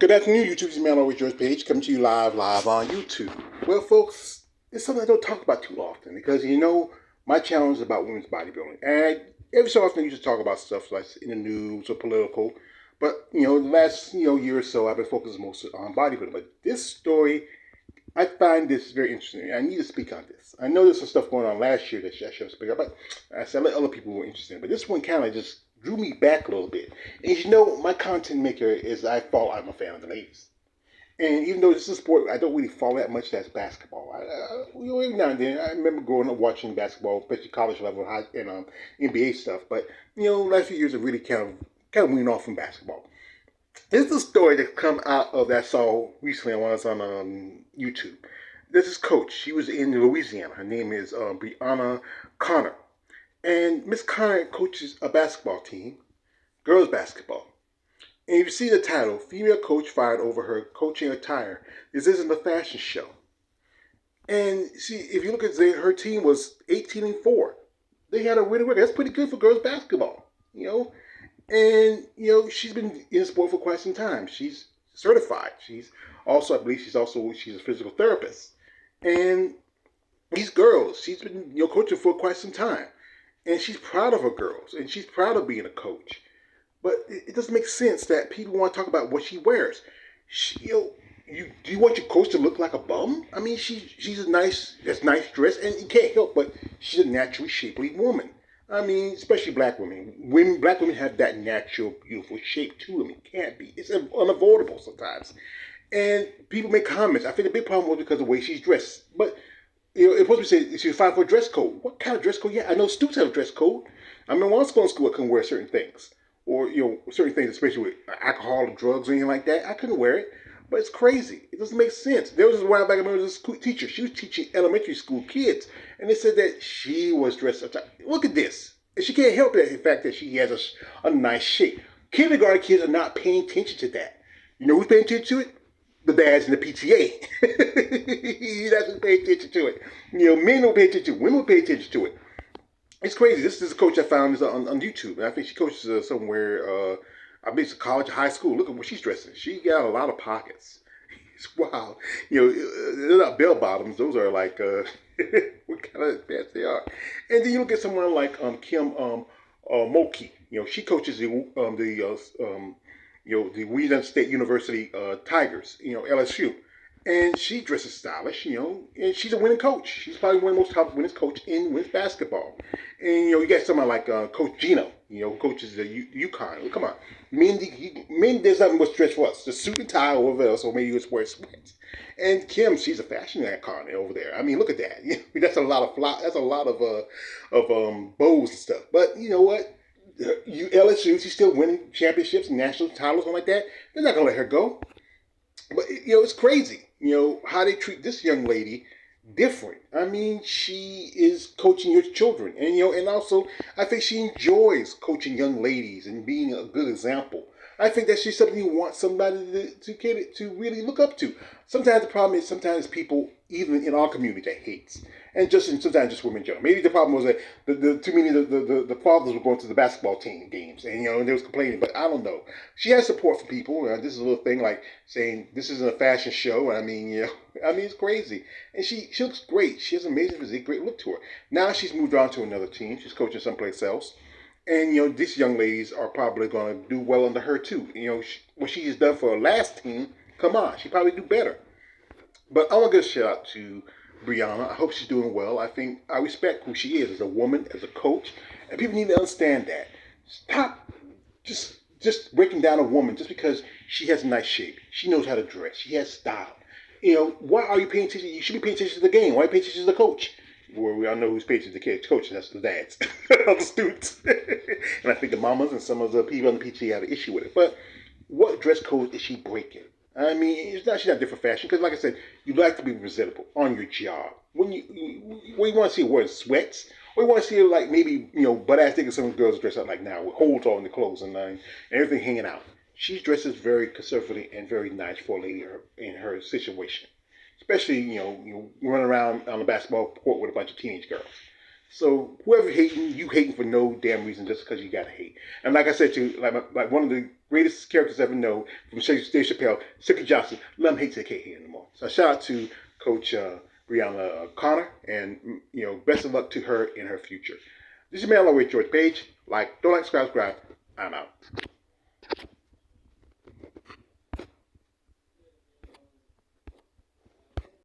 Good afternoon, YouTube. It's Man Always Yours page coming to you live on YouTube. Well, folks, it's something I don't talk about too often because my channel is about women's bodybuilding, and every so often you just talk about stuff like in the news or political. But the last year or so, I've been focused mostly on bodybuilding. But this story, I find this very interesting. I need to speak on this. I know there's some stuff going on last year that I should speak about, but I said let other people who were interested. But this one kind of just drew me back a little bit. And my content maker is I'm a fan of the ladies. And even though this is a sport I don't really follow that much, that's basketball. Every now and then, I remember growing up watching basketball, especially college level and NBA stuff. But last few years have really kind of weaned off from basketball. This is a story that come out of that I saw recently when I was on YouTube. There's this coach. She was in Louisiana. Her name is Brianna Connor, and Miss Connor coaches a basketball team, girls basketball. And if you see the title, Female Coach Fired Over Her Coaching Attire, this isn't a fashion show. And see, if you look at her team was 18-4. They had a winning record. That's pretty good for girls basketball. And she's been in sport for quite some time. She's certified. She's also, I believe, she's a physical therapist. And these girls, she's been coaching for quite some time, and she's proud of her girls, and she's proud of being a coach. But it doesn't make sense that people want to talk about what she wears. Do you want your coach to look like a bum? I mean, she's a nice dress, and you can't help but she's a naturally shapely woman. I mean, especially black women. Black women have that natural, beautiful shape to them. It can't be. It's unavoidable sometimes. And people make comments. I think the big problem was because of the way she's dressed. But it's supposed to be she's fine for a dress code. What kind of dress code? Yeah, I know students have a dress code. I mean, when I was going to school, I couldn't wear certain things. Or, certain things, especially with alcohol or drugs or anything like that. I couldn't wear it. But it's crazy. It doesn't make sense. There was a while back, I remember this teacher. She was teaching elementary school kids. And they said that she was dressed up. Look at this. And she can't help the fact that she has a nice shape. Kindergarten kids are not paying attention to that. You know who's paying attention to it? The dads in the PTA. That's who's paying attention to it. Men don't pay attention to it. Women don't pay attention to it. It's crazy. This is a coach I found on YouTube. And I think she coaches somewhere, I believe it's a college or high school. Look at what she's dressing. She got a lot of pockets. It's wild. They're not bell bottoms. Those are like, what kind of pants they are. And then you look at someone like Kim Mulkey. She coaches the Louisiana State University Tigers, LSU. And she dresses stylish, and she's a winning coach. She's probably one of the most top winners coach in women's basketball. And, you got someone like Coach Gino, who coaches the UConn. Well, come on. Men, there's nothing but dress for us. The suit and tie over there, so maybe you just wear sweats. And Kim, she's a fashion icon over there. I mean, look at that. That's a lot of bows and stuff. But you know what? LSU, she's still winning championships and national titles and like that. They're not going to let her go. But, it's crazy, how they treat this young lady different. I mean, she is coaching your children. And, and also, I think she enjoys coaching young ladies and being a good example. I think that's just something you want somebody to really look up to. Sometimes the problem is people, even in our community, that hates. And sometimes just women in general. Maybe the problem was that too many of the fathers were going to the basketball team games, and and they was complaining. But I don't know. She has support from people. This is a little thing like saying this isn't a fashion show. I mean, it's crazy. And she looks great. She has an amazing physique, great look to her. Now she's moved on to another team. She's coaching someplace else. And, these young ladies are probably going to do well under her, too. What she has done for her last team, come on, she probably do better. But I want to give a shout out to Brianna. I hope she's doing well. I respect who she is as a woman, as a coach. And people need to understand that. Stop just breaking down a woman just because she has a nice shape. She knows how to dress. She has style. Why are you paying attention? You should be paying attention to the game. Why are you paying attention to the coach? Well, we all know who's paying attention to the coach. That's the dads, the students. And I think the mamas and some of the people on the PTA have an issue with it. But what dress code is she breaking? I mean, she's not different fashion. Because like I said, you like to be presentable on your job. When you want to see her wearing sweats, or you want to see her like maybe, butt ass niggas, some girls dress up like now with holes on the clothes and everything hanging out. She dresses very conservatively and very nice for a lady in her situation. Especially, you run around on the basketball court with a bunch of teenage girls. So whoever hating, you hating for no damn reason just because you got to hate. And like I said to like one of the greatest characters I ever know from Dave Chappelle, Silky Johnson, let him hate till they can't hate anymore. So shout out to Coach Brianna Connor, and best of luck to her in her future. This is your man, always George Page. Don't like, subscribe. I'm out.